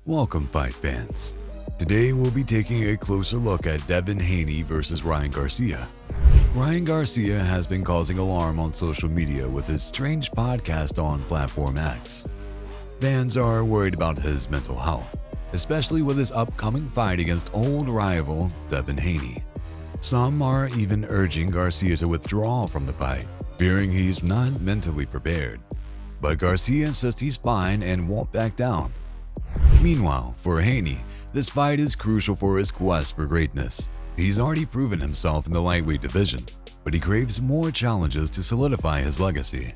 Welcome, fight fans. Today we'll be taking a closer look at Devin Haney versus Ryan Garcia. Ryan Garcia has been causing alarm on social media with his strange podcast on Platform X. Fans are worried about his mental health, especially with his upcoming fight against old rival Devin Haney. Some are even urging Garcia to withdraw from the fight, fearing he's not mentally prepared. But Garcia insists he's fine and won't back down. Meanwhile, for Haney, this fight is crucial for his quest for greatness. He's already proven himself in the lightweight division, but he craves more challenges to solidify his legacy.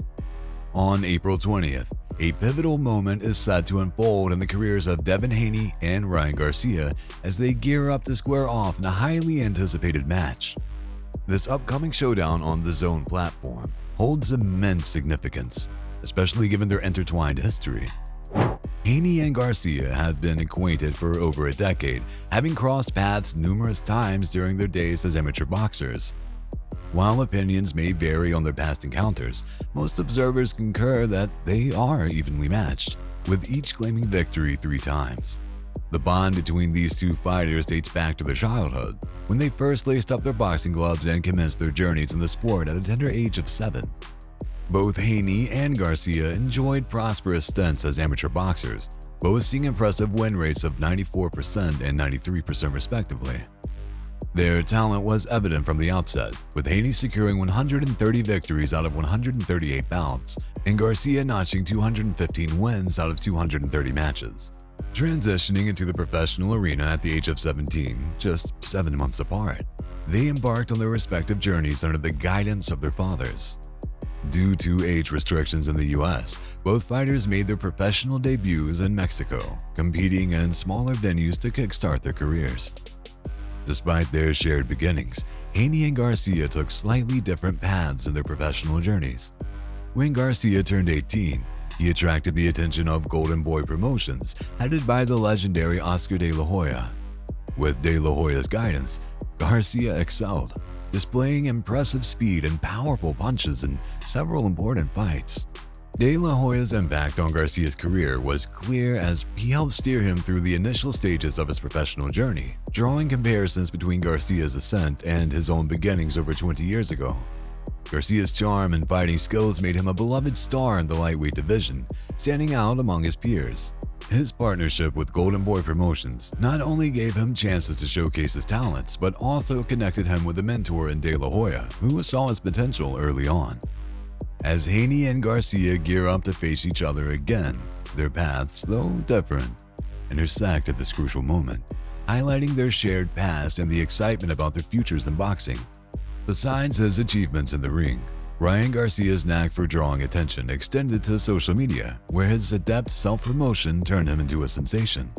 On April 20th, a pivotal moment is set to unfold in the careers of Devin Haney and Ryan Garcia as they gear up to square off in a highly anticipated match. This upcoming showdown on the Zone platform holds immense significance, especially given their intertwined history. Haney and Garcia have been acquainted for over a decade, having crossed paths numerous times during their days as amateur boxers. While opinions may vary on their past encounters, most observers concur that they are evenly matched, with each claiming victory 3 times. The bond between these two fighters dates back to their childhood, when they first laced up their boxing gloves and commenced their journeys in the sport at a tender age of 7. Both Haney and Garcia enjoyed prosperous stints as amateur boxers, boasting impressive win rates of 94% and 93% respectively. Their talent was evident from the outset, with Haney securing 130 victories out of 138 bouts, and Garcia notching 215 wins out of 230 matches. Transitioning into the professional arena at the age of 17, just 7 months apart, they embarked on their respective journeys under the guidance of their fathers. Due to age restrictions in the US, both fighters made their professional debuts in Mexico, competing in smaller venues to kickstart their careers. Despite their shared beginnings, Haney and Garcia took slightly different paths in their professional journeys. When Garcia turned 18, he attracted the attention of Golden Boy Promotions, headed by the legendary Oscar De La Hoya. With De La Hoya's guidance, Garcia excelled, displaying impressive speed and powerful punches in several important fights. De La Hoya's impact on Garcia's career was clear as he helped steer him through the initial stages of his professional journey, drawing comparisons between Garcia's ascent and his own beginnings over 20 years ago. Garcia's charm and fighting skills made him a beloved star in the lightweight division, standing out among his peers. His partnership with Golden Boy Promotions not only gave him chances to showcase his talents, but also connected him with a mentor in De La Hoya, who saw his potential early on. As Haney and Garcia gear up to face each other again, their paths, though different, intersect at this crucial moment, highlighting their shared past and the excitement about their futures in boxing. Besides his achievements in the ring, Ryan Garcia's knack for drawing attention extended to social media, where his adept self-promotion turned him into a sensation.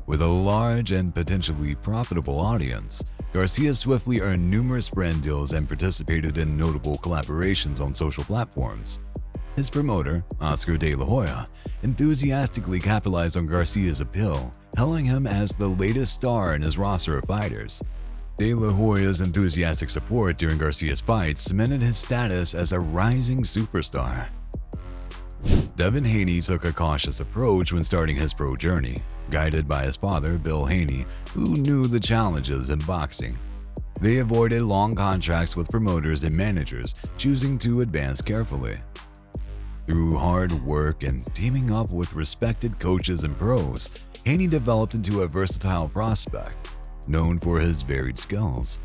With a large and potentially profitable audience, Garcia swiftly earned numerous brand deals and participated in notable collaborations on social platforms. His promoter, Oscar De La Hoya, enthusiastically capitalized on Garcia's appeal, hailing him as the latest star in his roster of fighters. De La Hoya's enthusiastic support during Garcia's fights cemented his status as a rising superstar. Devin Haney took a cautious approach when starting his pro journey, guided by his father, Bill Haney, who knew the challenges in boxing. They avoided long contracts with promoters and managers, choosing to advance carefully. Through hard work and teaming up with respected coaches and pros, Haney developed into a versatile prospect, known for his varied skills.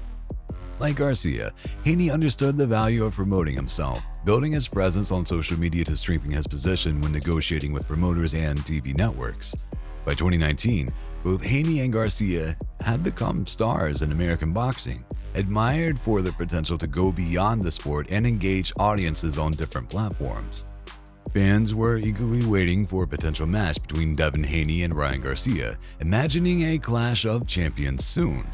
Like Garcia, Haney understood the value of promoting himself, building his presence on social media to strengthen his position when negotiating with promoters and TV networks. By 2019, both Haney and Garcia had become stars in American boxing, admired for their potential to go beyond the sport and engage audiences on different platforms. Fans were eagerly waiting for a potential match between Devin Haney and Ryan Garcia, imagining a clash of champions soon.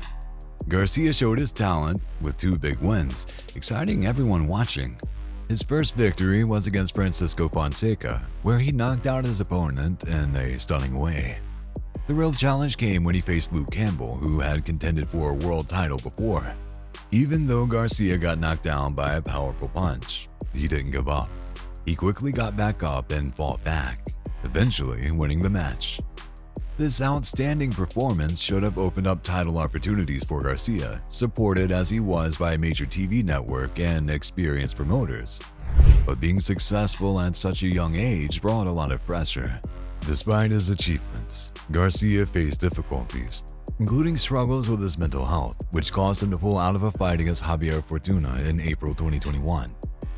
Garcia showed his talent with 2 big wins, exciting everyone watching. His first victory was against Francisco Fonseca, where he knocked out his opponent in a stunning way. The real challenge came when he faced Luke Campbell, who had contended for a world title before. Even though Garcia got knocked down by a powerful punch, he didn't give up. He quickly got back up and fought back, eventually winning the match. This outstanding performance should have opened up title opportunities for Garcia, supported as he was by a major TV network and experienced promoters. But being successful at such a young age brought a lot of pressure. Despite his achievements, Garcia faced difficulties, including struggles with his mental health, which caused him to pull out of a fight against Javier Fortuna in April 2021.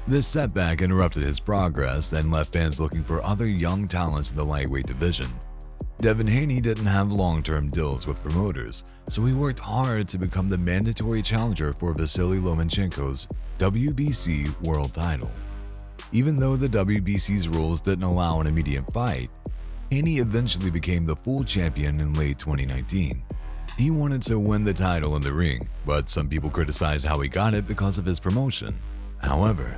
This setback interrupted his progress and left fans looking for other young talents in the lightweight division. Devin Haney didn't have long-term deals with promoters, so he worked hard to become the mandatory challenger for Vasily Lomachenko's WBC world title. Even though the WBC's rules didn't allow an immediate fight, Haney eventually became the full champion in late 2019. He wanted to win the title in the ring, but some people criticized how he got it because of his promotion. However,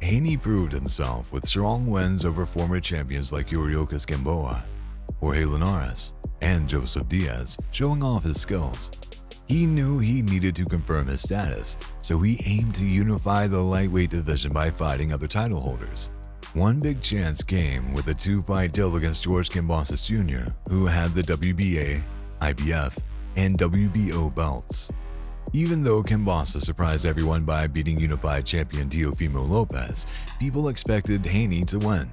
Haney proved himself with strong wins over former champions like Yuriorkis Gamboa, Jorge Linares, and Joseph Diaz, showing off his skills. He knew he needed to confirm his status, so he aimed to unify the lightweight division by fighting other title holders. One big chance came with a 2-fight deal against George Kambosos Jr., who had the WBA, IBF, and WBO belts. Even though Kambosos surprised everyone by beating unified champion Teofimo Lopez, people expected Haney to win.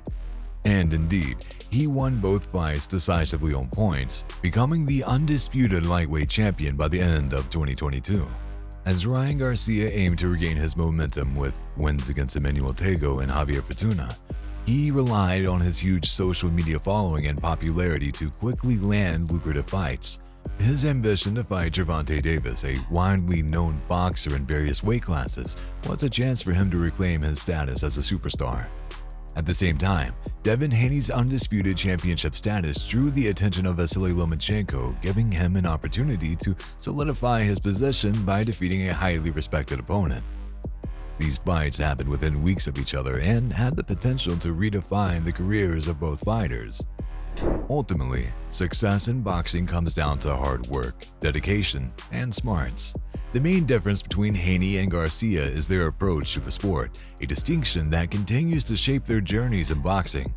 And indeed, he won both fights decisively on points, becoming the undisputed lightweight champion by the end of 2022. As Ryan Garcia aimed to regain his momentum with wins against Emmanuel Tego and Javier Fortuna, he relied on his huge social media following and popularity to quickly land lucrative fights. His ambition to fight Gervonta Davis, a widely known boxer in various weight classes, was a chance for him to reclaim his status as a superstar. At the same time, Devin Haney's undisputed championship status drew the attention of Vasily Lomachenko, giving him an opportunity to solidify his position by defeating a highly respected opponent. These fights happened within weeks of each other and had the potential to redefine the careers of both fighters. Ultimately, success in boxing comes down to hard work, dedication, and smarts. The main difference between Haney and Garcia is their approach to the sport, a distinction that continues to shape their journeys in boxing.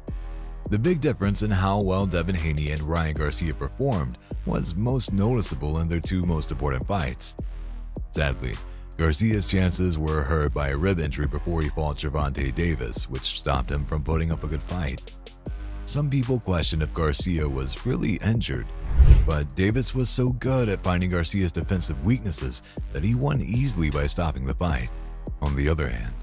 The big difference in how well Devin Haney and Ryan Garcia performed was most noticeable in their two most important fights. Sadly, Garcia's chances were hurt by a rib injury before he fought Gervonta Davis, which stopped him from putting up a good fight. Some people questioned if Garcia was really injured, but Davis was so good at finding Garcia's defensive weaknesses that he won easily by stopping the fight. On the other hand,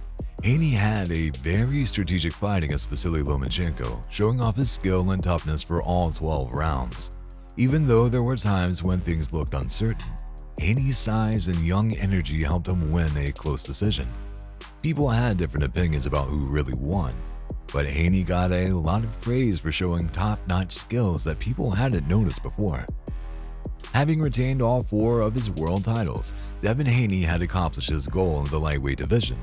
Haney had a very strategic fight against Vasily Lomachenko, showing off his skill and toughness for all 12 rounds. Even though there were times when things looked uncertain, Haney's size and young energy helped him win a close decision. People had different opinions about who really won, but Haney got a lot of praise for showing top-notch skills that people hadn't noticed before. Having retained all 4 of his world titles, Devin Haney had accomplished his goal in the lightweight division.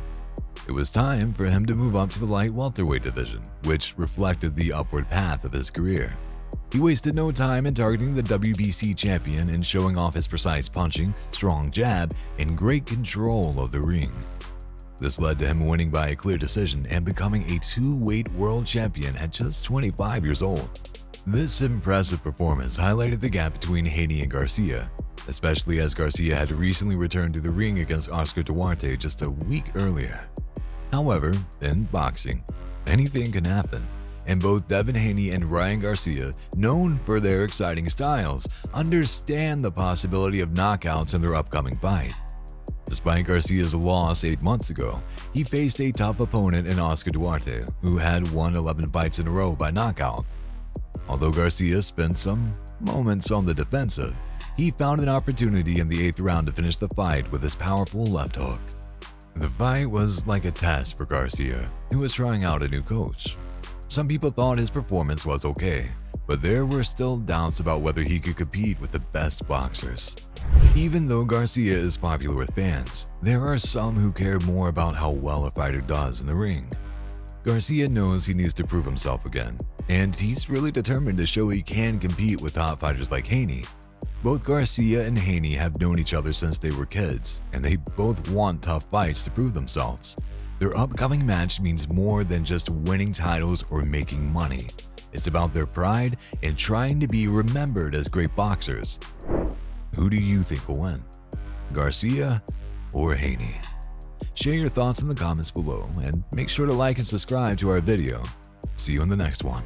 It was time for him to move up to the light welterweight division, which reflected the upward path of his career. He wasted no time in targeting the WBC champion and showing off his precise punching, strong jab, and great control of the ring. This led to him winning by a clear decision and becoming a 2-weight world champion at just 25 years old. This impressive performance highlighted the gap between Haney and Garcia, especially as Garcia had recently returned to the ring against Oscar Duarte just a week earlier. However, in boxing, anything can happen, and both Devin Haney and Ryan Garcia, known for their exciting styles, understand the possibility of knockouts in their upcoming fight. Despite Garcia's loss 8 months ago, he faced a tough opponent in Oscar Duarte, who had won 11 fights in a row by knockout. Although Garcia spent some moments on the defensive, he found an opportunity in the 8th round to finish the fight with his powerful left hook. The fight was like a test for Garcia, who was trying out a new coach. Some people thought his performance was okay, but there were still doubts about whether he could compete with the best boxers. Even though Garcia is popular with fans, there are some who care more about how well a fighter does in the ring. Garcia knows he needs to prove himself again, and he's really determined to show he can compete with top fighters like Haney. Both Garcia and Haney have known each other since they were kids, and they both want tough fights to prove themselves. Their upcoming match means more than just winning titles or making money. It's about their pride and trying to be remembered as great boxers. Who do you think will win? Garcia or Haney? Share your thoughts in the comments below and make sure to like and subscribe to our video. See you in the next one.